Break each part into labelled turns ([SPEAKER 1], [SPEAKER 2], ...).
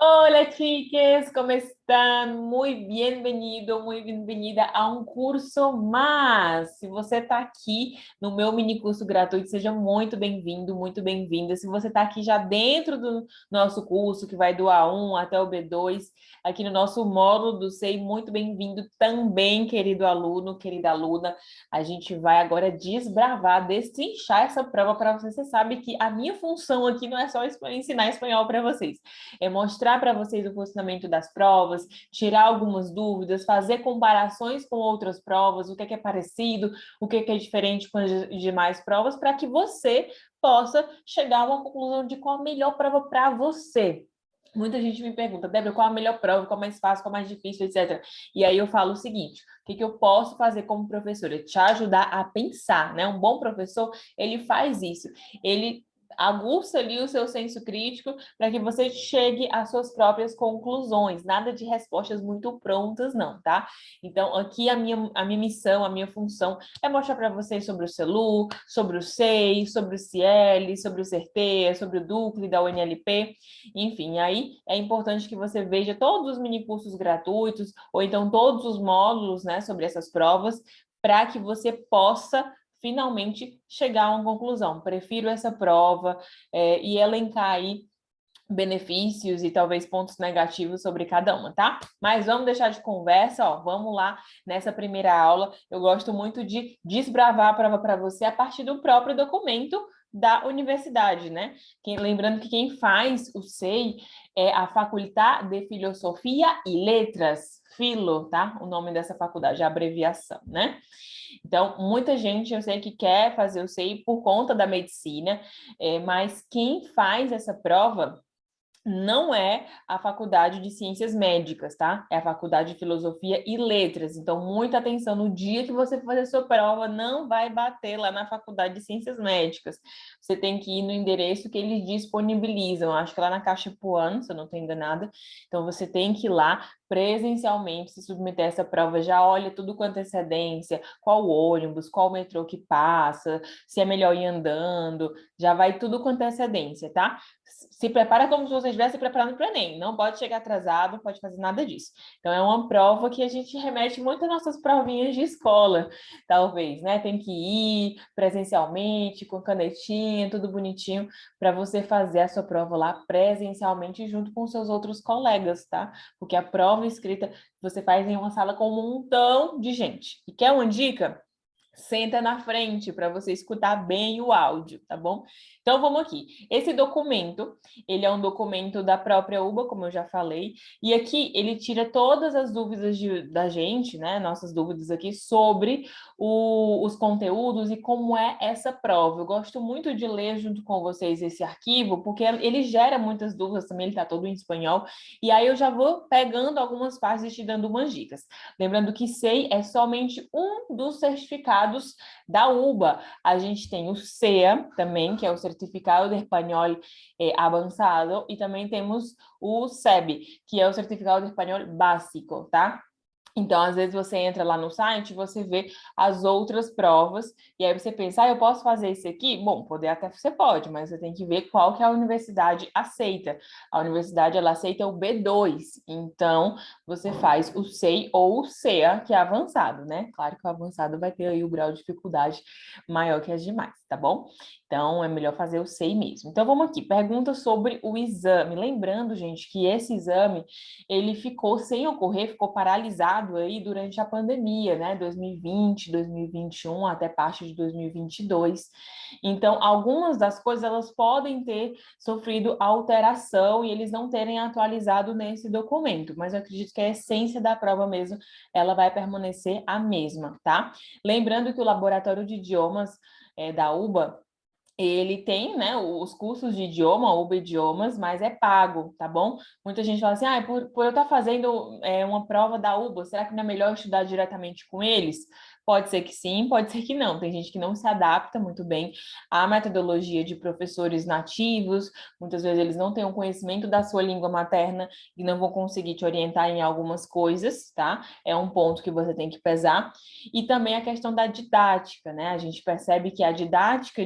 [SPEAKER 1] Hola, chiques, ¿cómo están? Muy bienvenido, muy bienvenida a um curso mais. Se você está aqui no meu mini curso gratuito, seja muito bem-vindo, muito bem-vinda. Se você está aqui já dentro do nosso curso, que vai do A1 até o B2, aqui no nosso módulo do SEI, muito bem-vindo também, querido aluno, querida aluna. A gente vai agora desbravar, destrinchar essa prova para você. Você sabe que a minha função aqui não é só ensinar espanhol para vocês, é mostrar para vocês o funcionamento das provas, tirar algumas dúvidas, fazer comparações com outras provas, o que é parecido, o que é diferente com as demais provas, para que você possa chegar a uma conclusão de qual a melhor prova para você. Muita gente me pergunta, Débora, qual a melhor prova, qual a mais fácil, qual a mais difícil, etc. E aí eu falo o seguinte, o que eu posso fazer como professora? Te ajudar a pensar, né? Um bom professor, ele faz isso. Ele aguça ali o seu senso crítico para que você chegue às suas próprias conclusões. Nada de respostas muito prontas, não, tá? Então, aqui a minha missão, a minha função é mostrar para vocês sobre o CELU, sobre o SEI, sobre o CIEL, sobre o CERTEA, sobre o DUCLE da UNLP, enfim, aí é importante que você veja todos os minicursos gratuitos, ou então todos os módulos, né, sobre essas provas, para que você possa finalmente chegar a uma conclusão. Prefiro essa prova e elencar aí benefícios e talvez pontos negativos sobre cada uma, tá? Mas vamos deixar de conversa, ó, vamos lá nessa primeira aula. Eu gosto muito de desbravar a prova para você a partir do próprio documento da universidade, né? Lembrando que quem faz o SEI é a Facultad de Filosofia e Letras, Filo, tá? O nome dessa faculdade, a abreviação, né? Então, muita gente eu sei que quer fazer o SEI por conta da medicina, mas quem faz essa prova não é a Faculdade de Ciências Médicas, tá? É a Faculdade de Filosofia e Letras. Então, muita atenção, no dia que você fazer a sua prova, não vai bater lá na Faculdade de Ciências Médicas. Você tem que ir no endereço que eles disponibilizam, acho que lá na Caixa Puan, se eu não estou enganada. Então, você tem que ir lá presencialmente se submeter a essa prova, já olha tudo com antecedência, qual ônibus, qual metrô que passa, se é melhor ir andando, já vai tudo com antecedência, tá? Se prepara como se você estivesse preparando para o Enem. Não pode chegar atrasado, não pode fazer nada disso. Então, é uma prova que a gente remete muito às nossas provinhas de escola, talvez, né? Tem que ir presencialmente, com canetinha, tudo bonitinho, para você fazer a sua prova lá presencialmente junto com seus outros colegas, tá? Porque a prova escrita você faz em uma sala com um montão de gente. E quer uma dica? Senta na frente para você escutar bem o áudio, tá bom? Então, vamos aqui. Esse documento, ele é um documento da própria UBA, como eu já falei, e aqui ele tira todas as dúvidas da gente, né? Nossas dúvidas aqui sobre os conteúdos e como é essa prova. Eu gosto muito de ler junto com vocês esse arquivo, porque ele gera muitas dúvidas também, ele está todo em espanhol, e aí eu já vou pegando algumas partes e te dando umas dicas. Lembrando que SEI é somente um dos certificados da UBA. A gente tem o CEA também, que é o Certificado de Espanhol Avançado, e também temos o SEB, que é o Certificado de Espanhol Básico, tá? Então, às vezes você entra lá no site, você vê as outras provas, e aí você pensa, eu posso fazer isso aqui? Bom, poder até você pode, mas você tem que ver qual que a universidade aceita. A universidade, ela aceita o B2, então você faz o SEI ou o CEA, que é avançado, né? Claro que o avançado vai ter aí o grau de dificuldade maior que as demais, tá bom? Então, é melhor fazer o SEI mesmo. Então, vamos aqui, pergunta sobre o exame. Lembrando, gente, que esse exame, ele ficou sem ocorrer, ficou paralisado aí durante a pandemia, né? 2020, 2021, até parte de 2022. Então, algumas das coisas, elas podem ter sofrido alteração e eles não terem atualizado nesse documento, mas eu acredito que a essência da prova mesmo, ela vai permanecer a mesma, tá? Lembrando que o Laboratório de Idiomas da UBA, ele tem, né, os cursos de idioma, UBA Idiomas, mas é pago, tá bom? Muita gente fala assim, por eu estar fazendo uma prova da UBA, será que não é melhor estudar diretamente com eles? Pode ser que sim, pode ser que não. Tem gente que não se adapta muito bem à metodologia de professores nativos, muitas vezes eles não têm o conhecimento da sua língua materna e não vão conseguir te orientar em algumas coisas, tá? É um ponto que você tem que pesar. E também a questão da didática, né? A gente percebe que a didática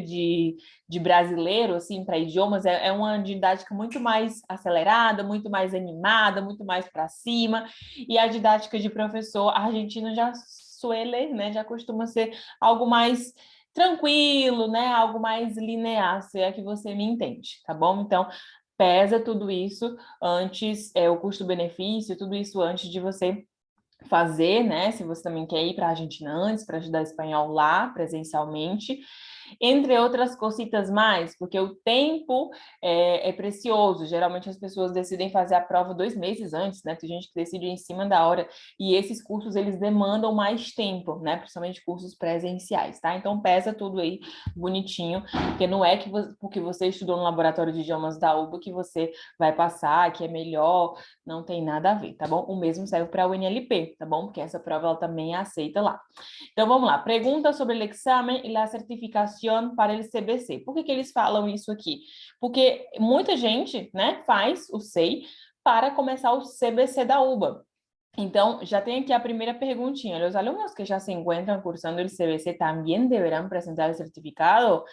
[SPEAKER 1] de brasileiro, assim, para idiomas, é uma didática muito mais acelerada, muito mais animada, muito mais para cima, e a didática de professor argentino já suele, né, já costuma ser algo mais tranquilo, né, algo mais linear, se é que você me entende, tá bom? Então, pesa tudo isso antes, o custo-benefício, tudo isso antes de você fazer, né? Se você também quer ir para a Argentina antes, para estudar espanhol lá, presencialmente, entre outras cositas mais, porque o tempo é precioso. Geralmente as pessoas decidem fazer a prova 2 meses antes, né? Tem gente que decide em cima da hora, e esses cursos, eles demandam mais tempo, né? Principalmente cursos presenciais, tá? Então, pesa tudo aí bonitinho, porque não é que porque você estudou no laboratório de idiomas da UBA que você vai passar, que é melhor, não tem nada a ver, tá bom? O mesmo serve para a UNLP, tá bom? Porque essa prova, ela também é aceita lá. Então, vamos lá. Pergunta sobre o exame e a certificação para o CBC. Por que eles falam isso aqui? Porque muita gente, né, faz o SEI para começar o CBC da UBA. Então, já tem aqui a primeira perguntinha. Os alunos que já se encontram cursando o CBC também deverão apresentar o certificado?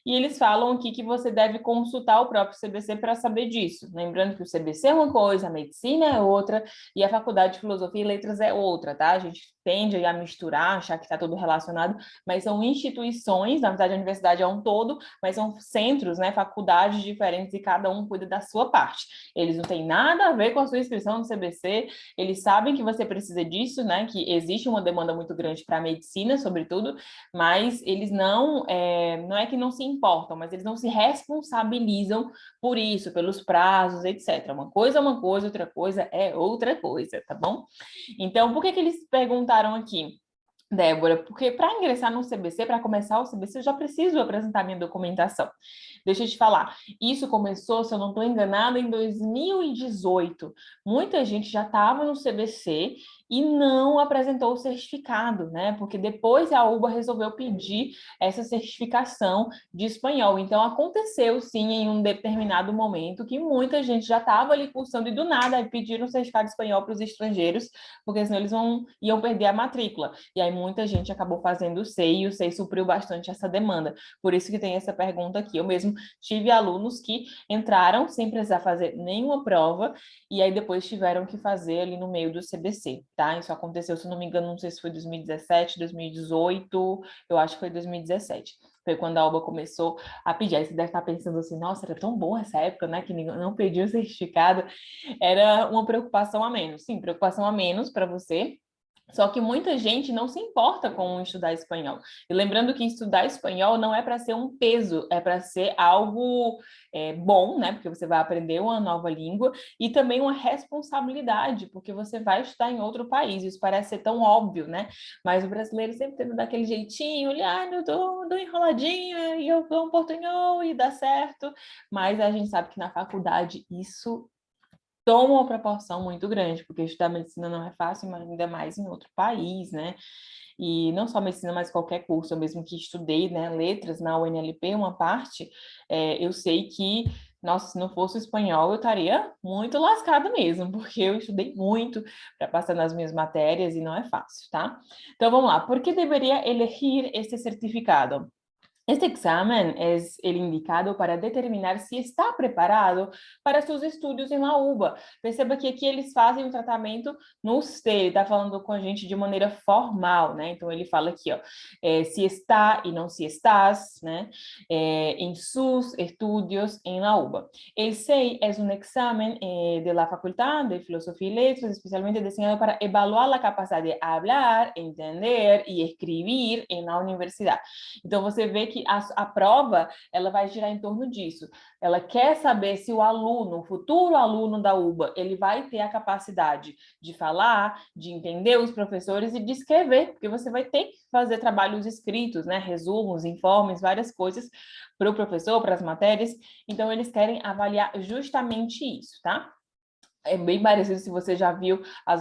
[SPEAKER 1] E eles falam aqui que você deve consultar o próprio CBC para saber disso. Lembrando que o CBC é uma coisa, a medicina é outra, e a Faculdade de Filosofia e Letras é outra, tá? A gente tende a misturar, achar que está tudo relacionado, mas são instituições, na verdade a universidade é um todo, mas são centros, né, faculdades diferentes, e cada um cuida da sua parte. Eles não têm nada a ver com a sua inscrição no CBC, eles sabem que você precisa disso, né, que existe uma demanda muito grande para a medicina, sobretudo, mas eles não é que não se importam, mas eles não se responsabilizam por isso, pelos prazos, etc. Uma coisa é uma coisa, outra coisa é outra coisa, tá bom? Então, por que eles perguntaram aqui, Débora? Porque para ingressar no CBC, para começar o CBC, eu já preciso apresentar minha documentação. Deixa eu te falar, isso começou, se eu não estou enganada, em 2018. Muita gente já estava no CBC e não apresentou o certificado, né? Porque depois a UBA resolveu pedir essa certificação de espanhol. Então, aconteceu, sim, em um determinado momento, que muita gente já estava ali cursando e do nada pediram um certificado de espanhol para os estrangeiros, porque senão eles iam perder a matrícula. E aí muita gente acabou fazendo o SEI, e o SEI supriu bastante essa demanda. Por isso que tem essa pergunta aqui. Eu mesmo tive alunos que entraram sem precisar fazer nenhuma prova, e aí depois tiveram que fazer ali no meio do CBC, tá? Isso aconteceu, se não me engano, não sei se foi 2017, 2018, eu acho que foi 2017. Foi quando a UBA começou a pedir. Aí você deve estar pensando assim, nossa, era tão boa essa época, né? Que não pediu o certificado. Era uma preocupação a menos. Sim, preocupação a menos para você. Só que muita gente não se importa com estudar espanhol. E lembrando que estudar espanhol não é para ser um peso, é para ser algo bom, né? Porque você vai aprender uma nova língua, e também uma responsabilidade, porque você vai estudar em outro país. Isso parece ser tão óbvio, né? Mas o brasileiro sempre tendo daquele jeitinho, eu dou enroladinha e eu dou um portunhol e dá certo. Mas a gente sabe que na faculdade isso toma uma proporção muito grande, porque estudar medicina não é fácil, mas ainda mais em outro país, né? E não só medicina, mas qualquer curso, eu mesmo que estudei, né, letras na UNLP, uma parte, eu sei que, nossa, se não fosse o espanhol, eu estaria muito lascada mesmo, porque eu estudei muito para passar nas minhas matérias e não é fácil, tá? Então vamos lá, por que deveria elegir este certificado? Este examen es el indicado para determinar se está preparado para seus estudos em la UBA. Perceba que aqui eles fazem um tratamento no você, ele está falando com a gente de maneira formal, né? Então ele fala aqui, ó, se está e não se estás, né? Em sus estudios em la UBA. El SEI es un examen de la Facultad de Filosofía y Letras, especialmente diseñado para evaluar la capacidad de hablar, entender y escribir en la universidad. Então você vê que a prova, ela vai girar em torno disso. Ela quer saber se o aluno, o futuro aluno da UBA, ele vai ter a capacidade de falar, de entender os professores e de escrever, porque você vai ter que fazer trabalhos escritos, né? Resumos, informes, várias coisas para o professor, para as matérias. Então, eles querem avaliar justamente isso, tá? É bem parecido, se você já viu as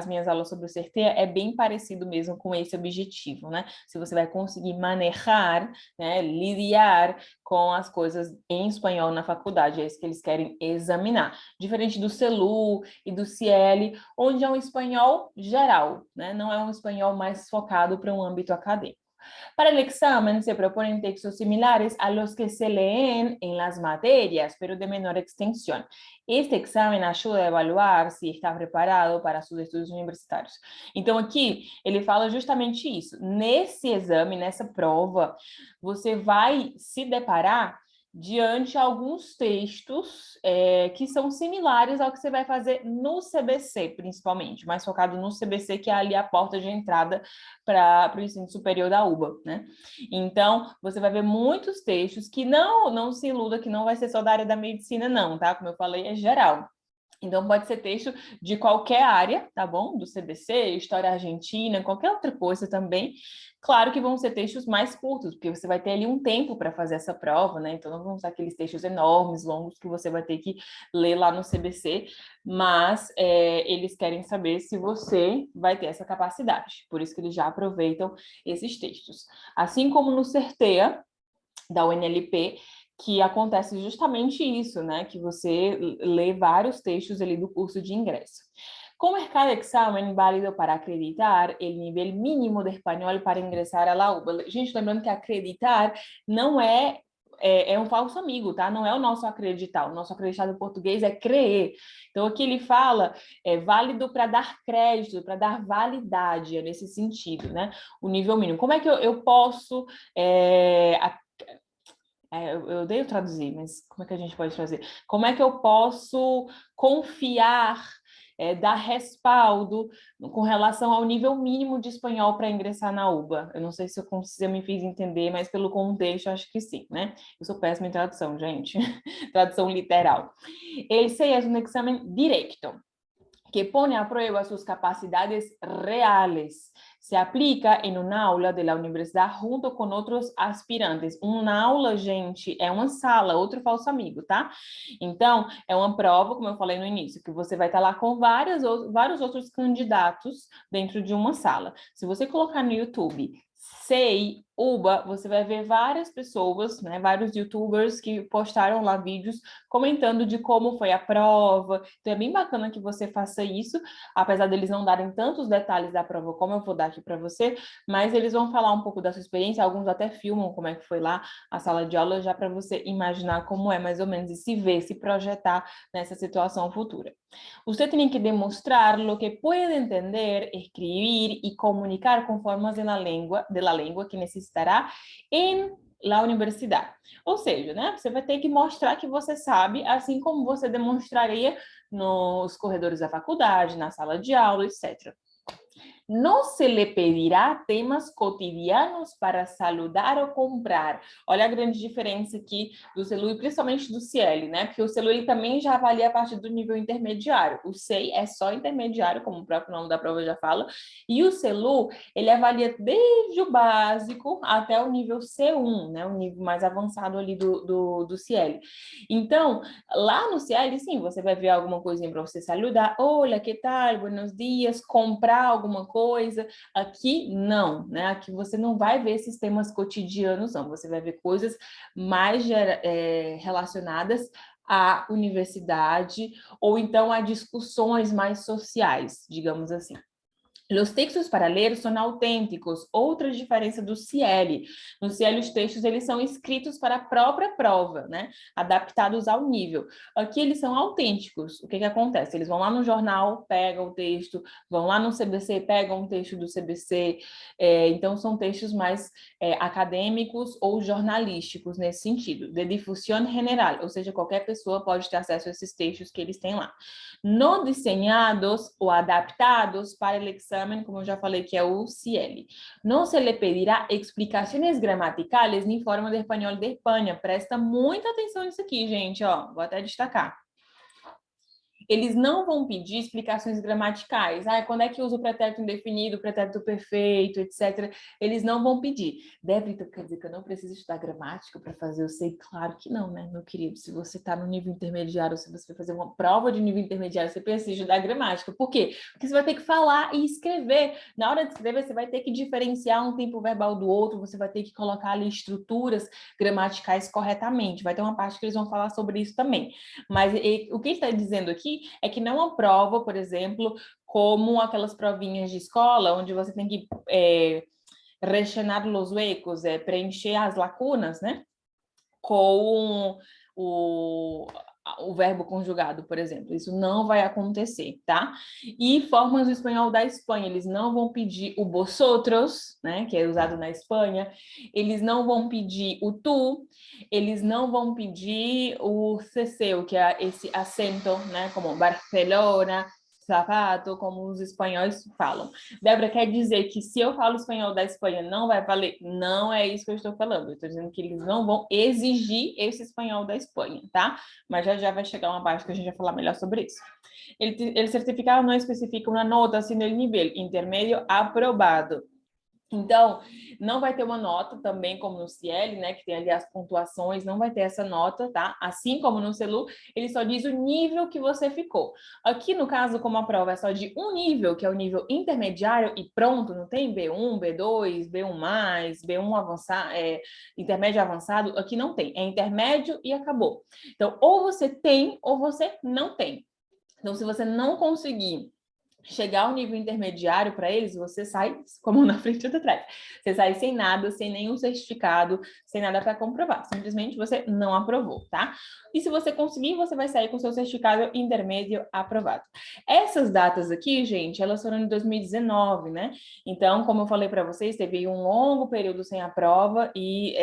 [SPEAKER 1] minhas aulas sobre o CERTEA, é bem parecido mesmo com esse objetivo, né? Se você vai conseguir manejar, né, lidiar com as coisas em espanhol na faculdade, é isso que eles querem examinar. Diferente do CELU e do CIEL, onde é um espanhol geral, né? Não é um espanhol mais focado para um âmbito acadêmico. Para el examen se proponen textos similares a los que se leen en las materias, pero de menor extensión. Este exame ajuda a evaluar se está preparado para seus estudos universitários. Então, aqui, ele fala justamente isso. Nesse exame, nessa prova, você vai se deparar diante de alguns textos que são similares ao que você vai fazer no CBC, principalmente, mais focado no CBC, que é ali a porta de entrada para o ensino superior da UBA, né? Então, você vai ver muitos textos que não se iluda que não vai ser só da área da medicina, não, tá? Como eu falei, é geral. Então, pode ser texto de qualquer área, tá bom? Do CBC, História Argentina, qualquer outra coisa também. Claro que vão ser textos mais curtos, porque você vai ter ali um tempo para fazer essa prova, né? Então, não vão ser aqueles textos enormes, longos, que você vai ter que ler lá no CBC, mas eles querem saber se você vai ter essa capacidade. Por isso que eles já aproveitam esses textos. Assim como no Certea, da UNLP, que acontece justamente isso, né? Que você lê vários textos ali do curso de ingresso. Como é cada exame válido para acreditar o nível mínimo de espanhol para ingressar a la UBA? Gente, lembrando que acreditar não é um falso amigo, tá? Não é o nosso acreditar. O nosso acreditar em português é crer. Então, aqui ele fala válido para dar crédito, para dar validade, é nesse sentido, né? O nível mínimo. Como é que eu posso... eu odeio traduzir, mas como é que a gente pode trazer? Como é que eu posso confiar, dar respaldo com relação ao nível mínimo de espanhol para ingressar na UBA? Eu não sei se eu me fiz entender, mas pelo contexto, acho que sim, né? Eu sou péssima em tradução, gente. Tradução literal. El SEI é um exame direto, que pone a prueba sus capacidades reales. Se aplica em uma aula da universidade junto com outros aspirantes. Uma aula, gente, é uma sala, outro falso amigo, tá? Então, é uma prova, como eu falei no início, que você vai estar lá com vários outros candidatos dentro de uma sala. Se você colocar no YouTube SEI, UBA, você vai ver várias pessoas, né, vários youtubers que postaram lá vídeos comentando de como foi a prova. Então é bem bacana que você faça isso, apesar deles não darem tantos detalhes da prova como eu vou dar aqui para você, mas eles vão falar um pouco da sua experiência, alguns até filmam como é que foi lá a sala de aula, já para você imaginar como é mais ou menos e se ver, se projetar nessa situação futura. Usted tiene que demostrar lo que puede entender, escribir y comunicar con formas de la lengua que necesitará em la universidade. Ou seja, né, você vai ter que mostrar que você sabe, assim como você demonstraria nos corredores da faculdade, na sala de aula, etc. Não se lhe pedirá temas cotidianos para saludar ou comprar. Olha a grande diferença aqui do CELU e principalmente do CIEL, né? Porque o CELU ele também já avalia a partir do nível intermediário. O SEI é só intermediário, como o próprio nome da prova já fala. E o CELU, ele avalia desde o básico até o nível C1, né? O nível mais avançado ali do CIEL. Então, lá no CIEL, sim, você vai ver alguma coisinha para você saludar. Olha, que tal? Buenos dias. Comprar alguma coisa. Aqui, não, né? Aqui você não vai ver esses temas cotidianos, não. Você vai ver coisas mais relacionadas à universidade ou então a discussões mais sociais, digamos assim. Os textos para ler são autênticos, outra diferença do CIEL. No CIEL, os textos eles são escritos para a própria prova, né? Adaptados ao nível. Aqui eles são autênticos. O que acontece? Eles vão lá no jornal, pegam o texto, vão lá no CBC, pegam o texto do CBC. Então, são textos mais acadêmicos ou jornalísticos nesse sentido. De difusión general, ou seja, qualquer pessoa pode ter acesso a esses textos que eles têm lá. Não desenhados ou adaptados para o exame, como eu já falei, que é o CIEL. Não se lhe pedirá explicações gramaticais nem forma de espanhol de Espanha. Presta muita atenção nisso aqui, gente, ó, vou até destacar. Eles não vão pedir explicações gramaticais. Quando é que usa o pretérito indefinido, o pretérito perfeito, etc. Eles não vão pedir. Deve, então, quer dizer que eu não preciso estudar gramática para fazer? Eu sei, claro que não, né, meu querido? Se você está no nível intermediário, se você vai fazer uma prova de nível intermediário, você precisa estudar gramática. Por quê? Porque você vai ter que falar e escrever. Na hora de escrever, você vai ter que diferenciar um tempo verbal do outro, você vai ter que colocar ali estruturas gramaticais corretamente. Vai ter uma parte que eles vão falar sobre isso também. Mas o que está dizendo aqui é que não é uma prova, por exemplo, como aquelas provinhas de escola, onde você tem que rellenar los huecos, preencher as lacunas, né? Com o verbo conjugado, por exemplo. Isso não vai acontecer, tá? E formas do espanhol da Espanha, eles não vão pedir o vosotros, né, que é usado na Espanha, eles não vão pedir o tu, eles não vão pedir o ceseu, que é esse acento, né, como Barcelona, sapato, como os espanhóis falam. Débora, quer dizer que se eu falo espanhol da Espanha não vai valer? Não é isso que eu estou falando. Eu estou dizendo que eles não vão exigir esse espanhol da Espanha, tá? Mas já vai chegar uma parte que a gente vai falar melhor sobre isso. El certificado não especifica uma nota, sino el nível intermédio aprovado. Então, não vai ter uma nota também como no CIEL, né, que tem ali as pontuações, não vai ter essa nota, tá? Assim como no CELU, ele só diz o nível que você ficou. Aqui, no caso, como a prova é só de um nível, que é o nível intermediário e pronto, não tem B1, B2, B1+, B1 avançado, intermédio avançado, aqui não tem, é intermédio e acabou. Então, ou você tem ou você não tem. Então, se você não conseguir chegar ao nível intermediário para eles, você sai com a mão na frente e atrás. Você sai sem nada, sem nenhum certificado, sem nada para comprovar. Simplesmente você não aprovou, tá? E se você conseguir, você vai sair com seu certificado intermédio aprovado. Essas datas aqui, gente, elas foram em 2019, né? Então, como eu falei para vocês, teve um longo período sem a prova e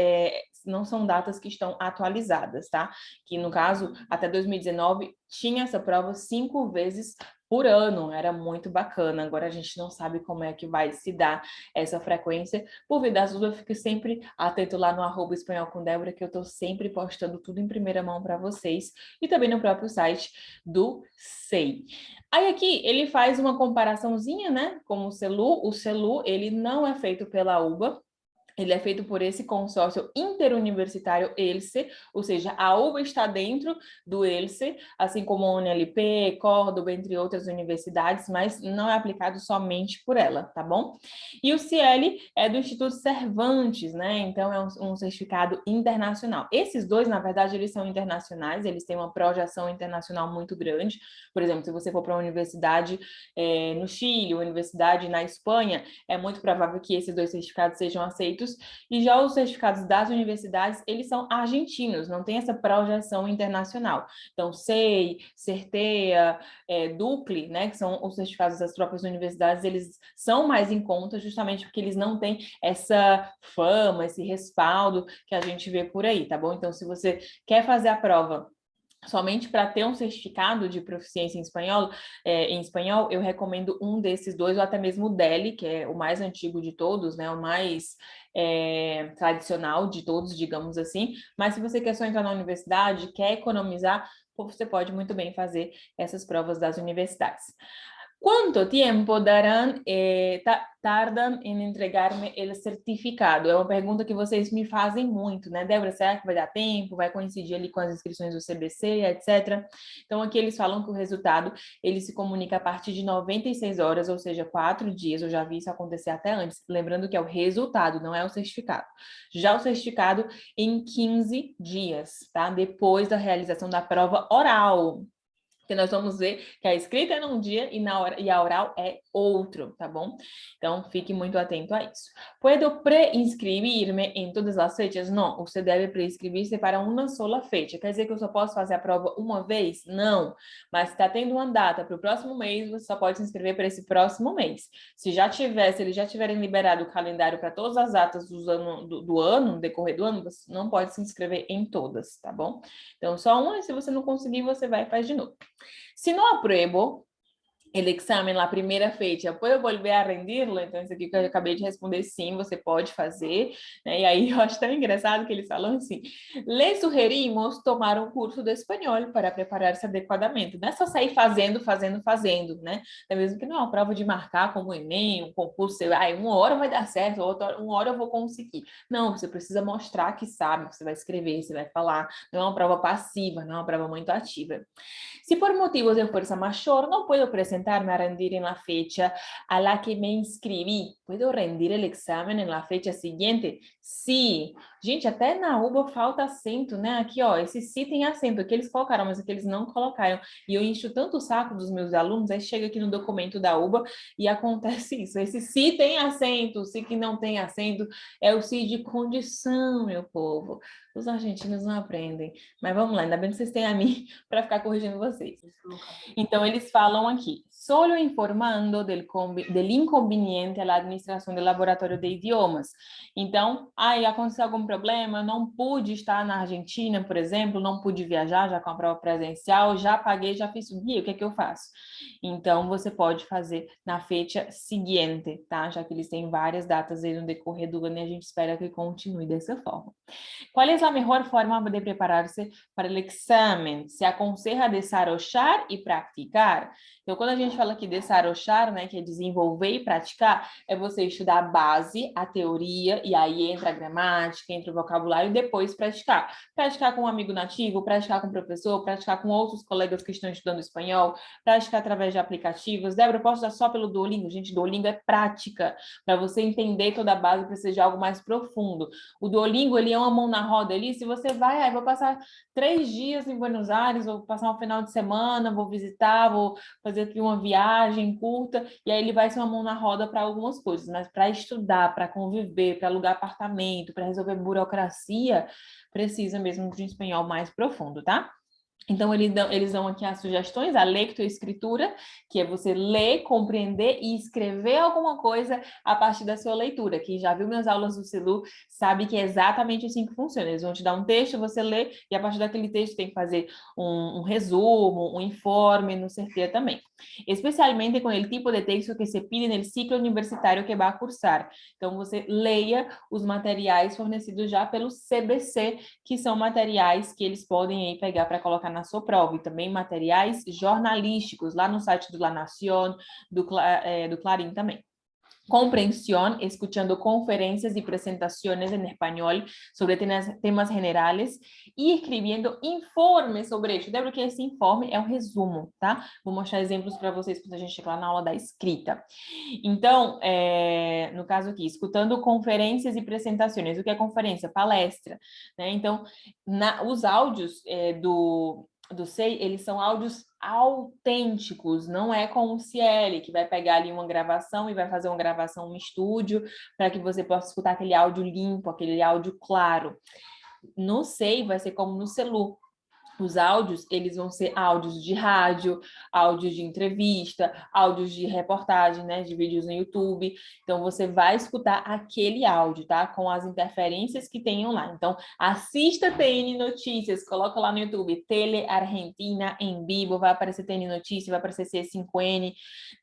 [SPEAKER 1] não são datas que estão atualizadas, tá? Que, no caso, até 2019, tinha essa prova 5 vezes por ano, era muito bacana. Agora a gente não sabe como é que vai se dar essa frequência. Por vir das dúvidas, fique sempre atento lá no @espanhol com Débora, que eu tô sempre postando tudo em primeira mão para vocês e também no próprio site do SEI. Aí aqui ele faz uma comparaçãozinha, né, com o CELU. O CELU, ele não é feito pela UBA, ele é feito por esse consórcio interuniversitário ELSE, ou seja, a UBA está dentro do ELSE, assim como a UNLP, Córdoba, entre outras universidades, mas não é aplicado somente por ela, tá bom? E o CIEL é do Instituto Cervantes, né? Então é um certificado internacional. Esses dois, na verdade, eles são internacionais, eles têm uma projeção internacional muito grande. Por exemplo, se você for para uma universidade no Chile, uma universidade na Espanha, é muito provável que esses dois certificados sejam aceitos. E já os certificados das universidades, eles são argentinos, não tem essa projeção internacional. Então, SEI, CERTEA, DUCLE, né, que são os certificados das próprias universidades, eles são mais em conta justamente porque eles não têm essa fama, esse respaldo que a gente vê por aí, tá bom? Então, se você quer fazer a prova somente para ter um certificado de proficiência em espanhol, eu recomendo um desses dois, ou até mesmo o DELE, que é o mais antigo de todos, né, o mais tradicional de todos, digamos assim. Mas se você quer só entrar na universidade, quer economizar, você pode muito bem fazer essas provas das universidades. ¿Cuánto tiempo tardam em entregar-me o certificado? É uma pergunta que vocês me fazem muito, né, Débora? Será que vai dar tempo? Vai coincidir ali com as inscrições do CBC, etc. Então, aqui eles falam que o resultado, ele se comunica a partir de 96 horas, ou seja, 4 dias. Eu já vi isso acontecer até antes. Lembrando que é o resultado, não é o certificado. Já o certificado em 15 dias, tá? Depois da realização da prova oral. Porque nós vamos ver que a escrita é num dia e a oral é outro, tá bom? Então, fique muito atento a isso. ¿Puedo pré-inscrever-me em todas as fechas? Não, você deve pré-inscrever-se para uma sola fecha. Quer dizer que eu só posso fazer a prova uma vez? Não. Mas se está tendo uma data para o próximo mês, você só pode se inscrever para esse próximo mês. Se eles já tiverem liberado o calendário para todas as datas do ano, no decorrer do ano, você não pode se inscrever em todas, tá bom? Então, só uma, e se você não conseguir, você vai e faz de novo. Se não apruebo el examen, la primeira fecha, ¿puedo volver a rendirlo? Então, isso aqui que eu acabei de responder, sim, você pode fazer, né? E aí, eu acho tão engraçado que eles falam assim, le sugerimos tomar um curso de espanhol para preparar-se adequadamente. Não é só sair fazendo, né? É mesmo que não é uma prova de marcar como o Enem, um concurso, você vai, uma hora vai dar certo, uma hora eu vou conseguir. Não, você precisa mostrar que sabe, você vai escrever, você vai falar, não é uma prova passiva, não é uma prova muito ativa. Si por motivos de fuerza mayor no puedo presentarme a rendir en la fecha a la que me inscribí, ¿puedo rendir el examen en la fecha siguiente? Sí, Gente, até na UBA falta acento, né? Aqui, ó, esse si tem acento, aqui eles colocaram, mas aqui eles não colocaram. E eu encho tanto o saco dos meus alunos, aí chega aqui no documento da UBA e acontece isso. Esse si tem acento, o si que não tem acento é o si de condição, meu povo. Os argentinos não aprendem. Mas vamos lá, ainda bem que vocês têm a mim para ficar corrigindo vocês. Então, eles falam aqui, solo informando del inconveniente à administração do laboratório de idiomas. Então, aí aconteceu algum problema, não pude estar na Argentina, por exemplo, não pude viajar já com a prova presencial, já paguei, já fiz o guia, o que é que eu faço? Então, você pode fazer na fecha seguinte, tá? Já que eles têm várias datas aí no decorrer do ano e a gente espera que continue dessa forma. ¿Cuál es la mejor forma de prepararse para o exame? Se aconselha desarrollar e praticar. Então, quando a gente fala aqui desarrollar, né, que é desenvolver e praticar, é você estudar a base, a teoria, e aí entra a gramática, entra o vocabulário, e depois praticar. Praticar com um amigo nativo, praticar com o professor, praticar com outros colegas que estão estudando espanhol, praticar através de aplicativos. Débora, eu posso usar só pelo Duolingo? Gente, Duolingo é prática. Para você entender toda a base, precisa de algo mais profundo. O Duolingo, ele é uma mão na roda ali. Se você vai, vou passar 3 dias em Buenos Aires, vou passar um final de semana, vou visitar, vou fazer aqui uma viagem curta, e aí ele vai ser uma mão na roda para algumas coisas, mas para estudar, para conviver, para alugar apartamento, para resolver burocracia, precisa mesmo de um espanhol mais profundo, tá? Então, eles dão aqui as sugestões, a lectoescritura, que é você ler, compreender e escrever alguma coisa a partir da sua leitura. Quem já viu minhas aulas do Silu sabe que é exatamente assim que funciona. Eles vão te dar um texto, você lê, e a partir daquele texto tem que fazer um resumo, um informe, no CT também. Especialmente com o tipo de texto que se pide no ciclo universitário que vai cursar. Então, você leia os materiais fornecidos já pelo CBC, que são materiais que eles podem aí pegar para colocar na sua prova, e também materiais jornalísticos, lá no site do La Nación, do Clarín também. Comprensión, escuchando conferencias y presentaciones en español sobre temas generales e escrevendo informes sobre isso. Débora, que esse informe é um resumo, tá? Vou mostrar exemplos para vocês quando a gente chegar lá na aula da escrita. Então, no caso aqui, escutando conferências e apresentações. O que é conferência? Palestra, né? Então, os áudios do SEI, eles são áudios autênticos, não é como o Cielo, que vai pegar ali uma gravação e vai fazer uma gravação no estúdio para que você possa escutar aquele áudio limpo, aquele áudio claro. No SEI vai ser como no Celu. Os áudios, eles vão ser áudios de rádio, áudios de entrevista, áudios de reportagem, né, de vídeos no YouTube. Então, você vai escutar aquele áudio, tá? Com as interferências que tenham lá. Então, assista TN Notícias, coloca lá no YouTube, Tele Argentina em vivo, vai aparecer TN Notícias, vai aparecer C5N,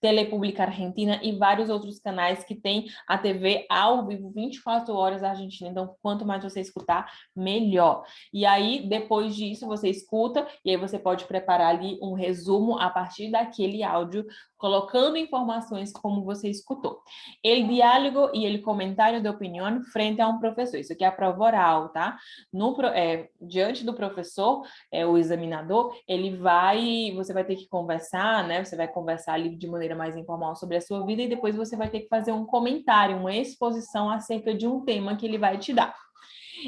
[SPEAKER 1] Telepública Argentina e vários outros canais que tem a TV ao vivo, 24 horas da Argentina. Então, quanto mais você escutar, melhor. E aí, depois disso, você escuta, e aí você pode preparar ali um resumo a partir daquele áudio, colocando informações como você escutou. El diálogo e el comentário de opinião frente a um professor. Isso aqui é a prova oral, tá? Diante do professor, o examinador, você vai ter que conversar, né? Você vai conversar ali de maneira mais informal sobre a sua vida, e depois você vai ter que fazer um comentário, uma exposição acerca de um tema que ele vai te dar.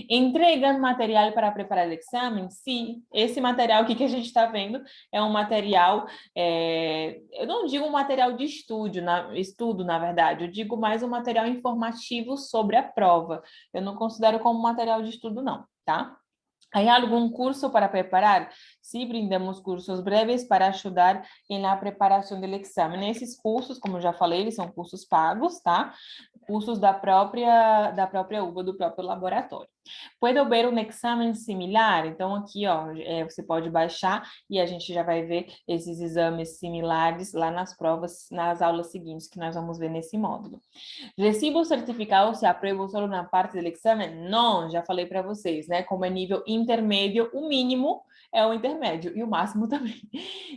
[SPEAKER 1] Entregam material para preparar o exame? Sim, esse material aqui que a gente está vendo é um material, eu não digo um material de estudo, na verdade, eu digo mais um material informativo sobre a prova. Eu não considero como material de estudo, não, tá? ¿Há algum curso para preparar? Sim, brindamos cursos breves para ajudar na preparação do exame. Esses cursos, como eu já falei, eles são cursos pagos, tá? Cursos da própria UBA, do próprio laboratório. Puedo ver um exame similar? Então, aqui, ó, você pode baixar e a gente já vai ver esses exames similares lá nas provas, nas aulas seguintes que nós vamos ver nesse módulo. Recibo certificado se apruebo só na parte do exame? Não, já falei para vocês, né? Como é nível intermédio, o mínimo é o intermédio e o máximo também.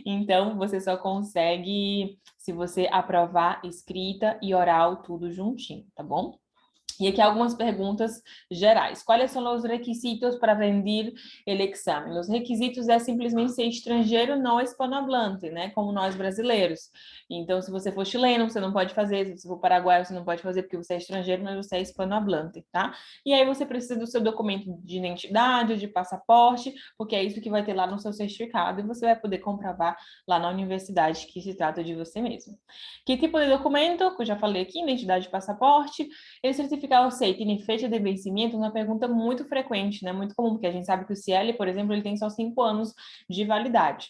[SPEAKER 1] Então, você só consegue se você aprovar escrita e oral tudo juntinho, tá bom? E aqui algumas perguntas gerais. Quais são os requisitos para rendir o exame? Os requisitos é simplesmente ser estrangeiro não hispanohablante, né? Como nós brasileiros. Então, se você for chileno, você não pode fazer. Se você for paraguaio, você não pode fazer porque você é estrangeiro, mas você é hispanohablante, tá? E aí você precisa do seu documento de identidade, de passaporte, porque é isso que vai ter lá no seu certificado e você vai poder comprovar lá na universidade que se trata de você mesmo. Que tipo de documento? Que eu já falei aqui, identidade e passaporte. Ele certificado SEI tem fecha de vencimento, uma pergunta muito frequente, né? Muito comum, porque a gente sabe que o CL, por exemplo, ele tem só 5 anos de validade.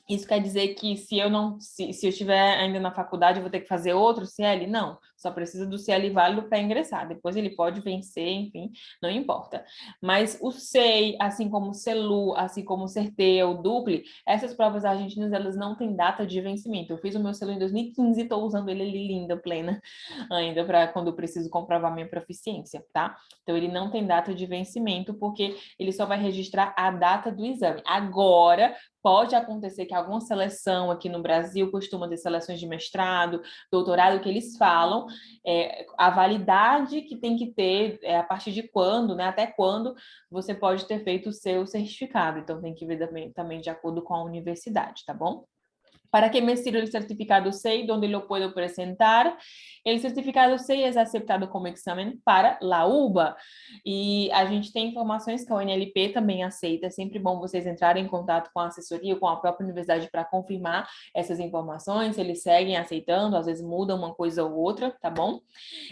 [SPEAKER 1] Isso quer dizer que se eu estiver ainda na faculdade, eu vou ter que fazer outro CL? Não, só precisa do CL válido para ingressar. Depois ele pode vencer, enfim, não importa. Mas o SEI, assim como o CELU, assim como o CERTE, o DUCLE, essas provas argentinas, elas não têm data de vencimento. Eu fiz o meu CELU em 2015 e estou usando ele linda, plena, ainda para quando eu preciso comprovar minha proficiência, tá? Então ele não tem data de vencimento, porque ele só vai registrar a data do exame. Agora, pode acontecer que alguma seleção aqui no Brasil costuma ter seleções de mestrado, doutorado, que eles falam a validade que tem que ter, a partir de quando, né? Até quando você pode ter feito o seu certificado. Então, tem que ver também de acordo com a universidade, tá bom? ¿Para qué me sirve el certificado SEI? ¿Dónde lo puedo presentar? El certificado SEI é aceptado como exame para la UBA. E a gente tem informações que a UNLP também aceita. É sempre bom vocês entrarem em contato com a assessoria ou com a própria universidade para confirmar essas informações. Se eles seguem aceitando, às vezes mudam uma coisa ou outra, tá bom?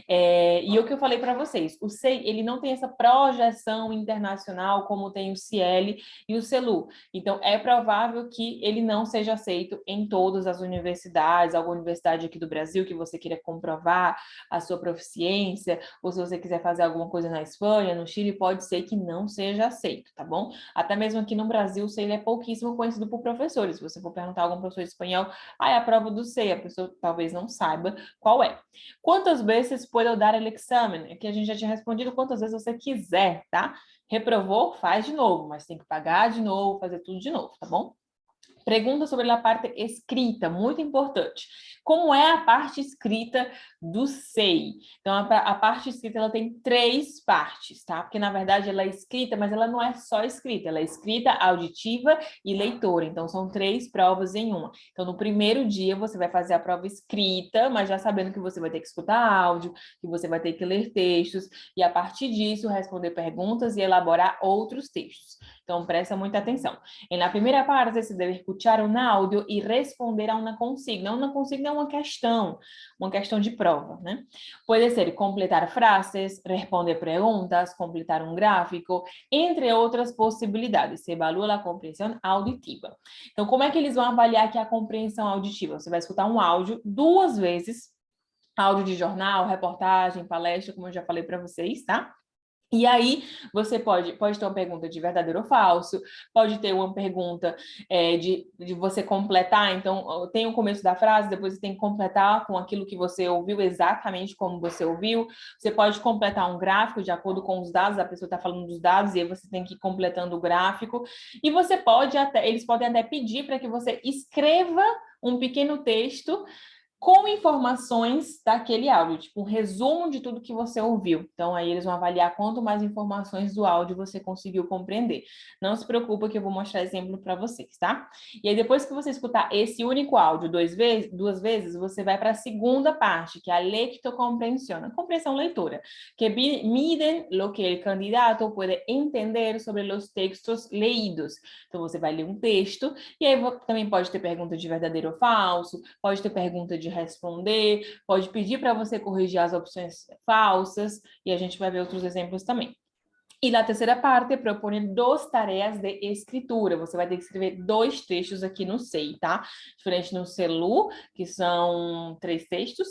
[SPEAKER 1] E o que eu falei para vocês, o SEI, ele não tem essa projeção internacional como tem o CIEL e o CELU. Então, é provável que ele não seja aceito em todas as universidades, alguma universidade aqui do Brasil que você queira comprovar a sua proficiência, ou se você quiser fazer alguma coisa na Espanha, no Chile, pode ser que não seja aceito, tá bom? Até mesmo aqui no Brasil, o SEI é pouquíssimo conhecido por professores. Se você for perguntar a algum professor de espanhol, é a prova do SEI, a pessoa talvez não saiba qual é. Quantas vezes pode dar o exame? Aqui a gente já tinha respondido quantas vezes você quiser, tá? Reprovou, faz de novo, mas tem que pagar de novo, fazer tudo de novo, tá bom? Pergunta sobre a parte escrita, muito importante. Como é a parte escrita do SEI? Então, a parte escrita, ela tem 3 partes, tá? Porque, na verdade, ela é escrita, mas ela não é só escrita. Ela é escrita, auditiva e leitora. Então, são 3 provas em uma. Então, no primeiro dia, você vai fazer a prova escrita, mas já sabendo que você vai ter que escutar áudio, que você vai ter que ler textos, e, a partir disso, responder perguntas e elaborar outros textos. Então, presta muita atenção. Na primeira parte, você deve escutar um áudio e responder a uma consigna. Uma consigna é uma questão de prova, né? Pode ser completar frases, responder perguntas, completar um gráfico, entre outras possibilidades. Se evalua a compreensão auditiva. Então, como é que eles vão avaliar aqui a compreensão auditiva? Você vai escutar um áudio 2 vezes, áudio de jornal, reportagem, palestra, como eu já falei para vocês, tá? E aí, você pode ter uma pergunta de verdadeiro ou falso, pode ter uma pergunta de você completar. Então, tem o começo da frase, depois você tem que completar com aquilo que você ouviu, exatamente como você ouviu. Você pode completar um gráfico de acordo com os dados, a pessoa está falando dos dados, e aí você tem que ir completando o gráfico. E você eles podem até pedir para que você escreva um pequeno texto com informações daquele áudio, tipo um resumo de tudo que você ouviu. Então, aí eles vão avaliar quanto mais informações do áudio você conseguiu compreender. Não se preocupa que eu vou mostrar exemplo para vocês, tá? E aí, depois que você escutar esse único áudio 2 vezes, você vai para a segunda parte, que é a lectocompreensão, a compreensão leitora, que miden lo que el candidato puede entender sobre los textos leídos. Então, você vai ler um texto, e aí também pode ter pergunta de verdadeiro ou falso, pode ter pergunta de responder, pode pedir para você corrigir as opções falsas, e a gente vai ver outros exemplos também. E na terceira parte, propõe 2 tarefas de escritura. Você vai ter que escrever 2 textos aqui no SEI, tá? Diferente no CELU, que são 3 textos,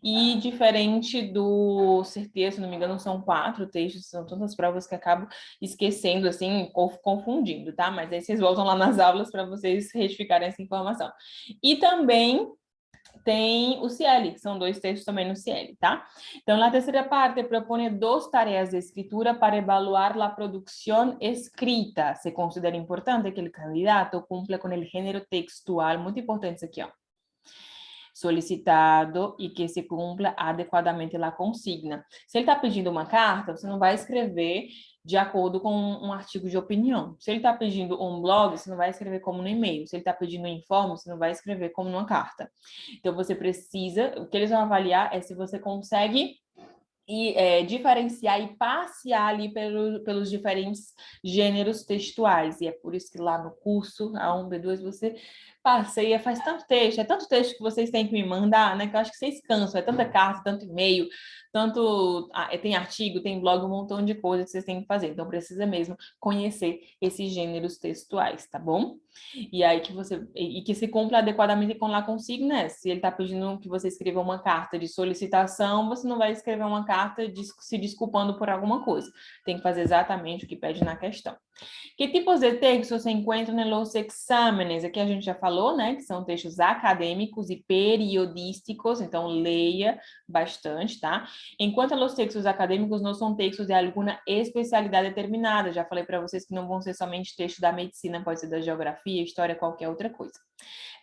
[SPEAKER 1] e diferente do CERTE, se não me engano, são 4 textos. São tantas provas que acabo esquecendo, assim, confundindo, tá? Mas aí vocês voltam lá nas aulas para vocês retificarem essa informação. E também tem o CIEL, que são 2 textos também no CIEL, tá? Então, na terceira parte, propõe 2 tarefas de escritura para evaluar a produção escrita. Se considera importante que o candidato cumpra com o gênero textual, muito importante isso aqui, ó. solicitado e que se cumpra adequadamente a consigna. Se ele está pedindo uma carta, você não vai escrever de acordo com um artigo de opinião. Se ele está pedindo um blog, você não vai escrever como no e-mail. Se ele está pedindo um informe, você não vai escrever como numa carta. Então, você precisa... O que eles vão avaliar é se você consegue diferenciar e passear ali pelos diferentes gêneros textuais. E é por isso que lá no curso, A1, B2, você passeia, faz tanto texto, é tanto texto que vocês têm que me mandar, né? Que eu acho que vocês cansam, é tanta carta, tanto e-mail, tem artigo, tem blog, um montão de coisas que vocês têm que fazer. Então, precisa mesmo conhecer esses gêneros textuais, tá bom? E aí que se cumpra adequadamente com a consigna, né? Se ele está pedindo que você escreva uma carta de solicitação, você não vai escrever uma carta se desculpando por alguma coisa. Tem que fazer exatamente o que pede na questão. Que tipos de textos se encontram nos exámenes? Aqui a gente já falou, né? Que são textos acadêmicos e periodísticos, então leia bastante, tá? Enquanto os textos acadêmicos não são textos de alguma especialidade determinada. Já falei para vocês que não vão ser somente textos da medicina, pode ser da geografia, história, qualquer outra coisa.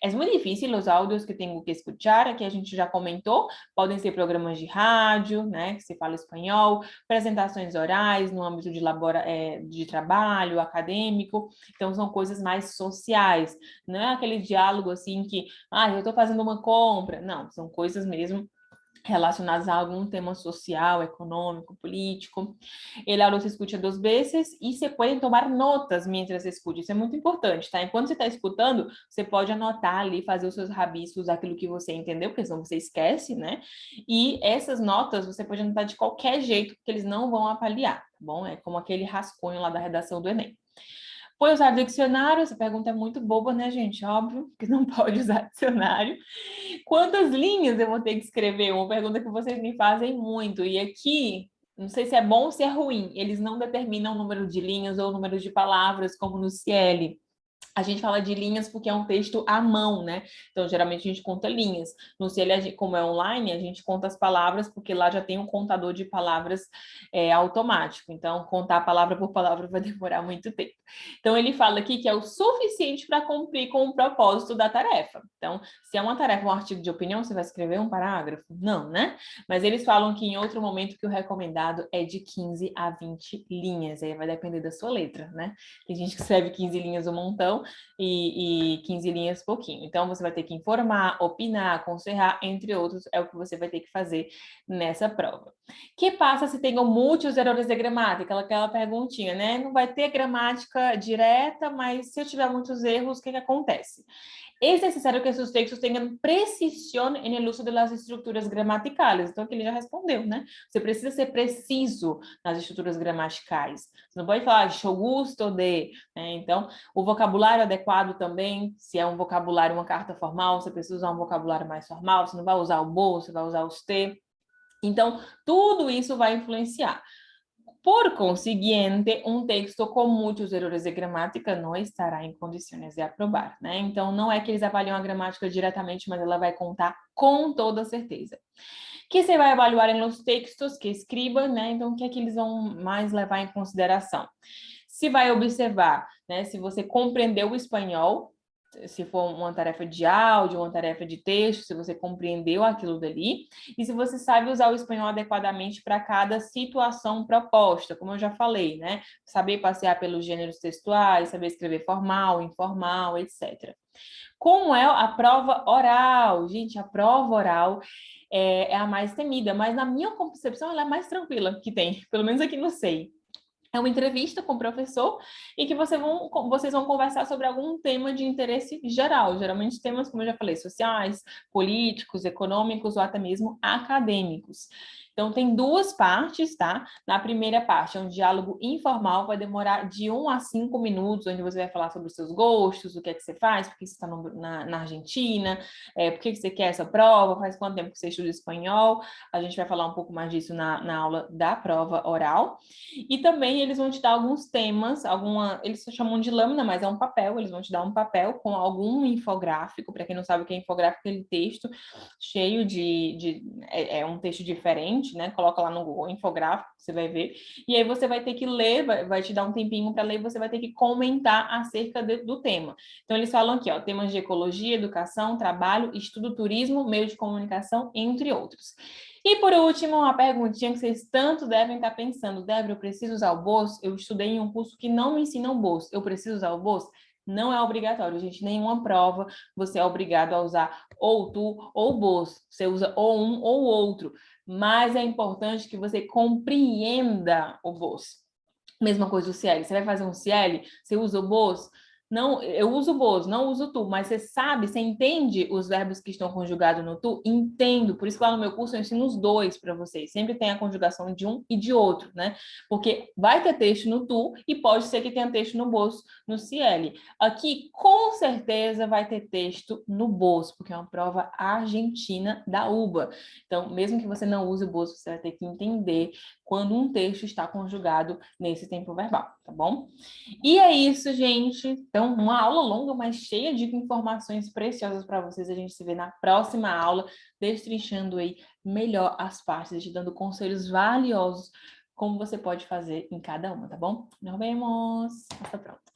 [SPEAKER 1] É muito difícil os áudios que tenho que escutar, aqui a gente já comentou, podem ser programas de rádio, né, que se fala espanhol, apresentações orais no âmbito de trabalho, acadêmico, então são coisas mais sociais, não é aquele diálogo assim que, eu estou fazendo uma compra, não, são coisas mesmo relacionadas a algum tema social, econômico, político. El aula se escuta 2 vezes e você pode tomar notas mientras escuta. Isso é muito importante, tá? Enquanto você está escutando, você pode anotar ali, fazer os seus rabiscos, aquilo que você entendeu, porque senão você esquece, né? E essas notas você pode anotar de qualquer jeito, porque eles não vão avaliar, tá bom? É como aquele rascunho lá da redação do Enem. Pode usar dicionário? Essa pergunta é muito boba, né, gente? Óbvio que não pode usar dicionário. Quantas linhas eu vou ter que escrever? Uma pergunta que vocês me fazem muito. E aqui, não sei se é bom ou se é ruim, eles não determinam o número de linhas ou o número de palavras, como no Ciel. A gente fala de linhas porque é um texto à mão, né? Então, geralmente, a gente conta linhas. No Ciel, como é online, a gente conta as palavras, porque lá já tem um contador de palavras automático. Então, contar palavra por palavra vai demorar muito tempo. Então, ele fala aqui que é o suficiente para cumprir com o propósito da tarefa. Então, se é uma tarefa, um artigo de opinião, você vai escrever um parágrafo? Não, né? Mas eles falam que em outro momento que o recomendado é de 15 a 20 linhas. Aí vai depender da sua letra, né? Tem gente que escreve 15 linhas um montão, e 15 linhas pouquinho. Então, você vai ter que informar, opinar, aconselhar, entre outros, é o que você vai ter que fazer nessa prova. Que passa se tenham muitos erros de gramática? Aquela perguntinha, né? Não vai ter gramática direta, mas se eu tiver muitos erros, o que acontece? É necessário que esses textos tenham precisão no uso das estruturas gramaticais. Então, aqui ele já respondeu, né? Você precisa ser preciso nas estruturas gramaticais. Você não pode falar, eu gosto de... Né? Então, o vocabulário adequado também, se é um vocabulário, uma carta formal, você precisa usar um vocabulário mais formal, você não vai usar o bo, você vai usar os te. Então, tudo isso vai influenciar. Por conseguinte, um texto com muitos erros de gramática não estará em condições de aprovar, né? Então, não é que eles avaliam a gramática diretamente, mas ela vai contar com toda certeza. Que você vai avaliar nos textos que escreva, né? Então, o que é que eles vão mais levar em consideração? Se vai observar, né? Se você compreendeu o espanhol, se for uma tarefa de áudio, uma tarefa de texto, se você compreendeu aquilo dali, e se você sabe usar o espanhol adequadamente para cada situação proposta, como eu já falei, né? Saber passear pelos gêneros textuais, saber escrever formal, informal, etc. Como é a prova oral? Gente, a prova oral é a mais temida, mas na minha concepção ela é a mais tranquila que tem, pelo menos aqui no SEI. É uma entrevista com o professor e que vocês vão conversar sobre algum tema de interesse geral, geralmente temas, como eu já falei, sociais, políticos, econômicos ou até mesmo acadêmicos. Então, tem 2 partes, tá? Na primeira parte, é um diálogo informal, vai demorar de 1 a 5 minutos, onde você vai falar sobre os seus gostos, o que é que você faz, por que você está na Argentina, por que você quer essa prova, faz quanto tempo que você estuda espanhol. A gente vai falar um pouco mais disso na aula da prova oral. E também aí eles vão te dar alguns temas, eles chamam de lâmina, mas é um papel, eles vão te dar um papel com algum infográfico, para quem não sabe o que é infográfico, aquele texto cheio é um texto diferente, né? Coloca lá no Google infográfico, você vai ver, e aí você vai ter que ler, vai te dar um tempinho para ler, você vai ter que comentar acerca do tema. Então eles falam aqui, ó, temas de ecologia, educação, trabalho, estudo, turismo, meio de comunicação, entre outros. E por último, uma perguntinha que vocês tanto devem estar pensando. Débora, eu preciso usar o bolso? Eu estudei em um curso que não me ensina o bolso. Eu preciso usar o bolso? Não é obrigatório, gente. Nenhuma prova você é obrigado a usar ou tu ou o bolso. Você usa ou um ou outro. Mas é importante que você compreenda o bolso. Mesma coisa o CL. Você vai fazer um CL, você usa o bolso? Não, eu uso o bolso, não uso tu, mas você sabe, você entende os verbos que estão conjugados no tu? Entendo, por isso que lá no meu curso eu ensino os dois para vocês. Sempre tem a conjugação de um e de outro, né? Porque vai ter texto no tu e pode ser que tenha texto no bolso, no CL. Aqui, com certeza, vai ter texto no bolso, porque é uma prova argentina da UBA. Então, mesmo que você não use o bolso, você vai ter que entender quando um texto está conjugado nesse tempo verbal, tá bom? E é isso, gente. Então, uma aula longa, mas cheia de informações preciosas para vocês. A gente se vê na próxima aula, destrinchando aí melhor as partes, te dando conselhos valiosos como você pode fazer em cada uma, tá bom? Nos vemos. Hasta pronto.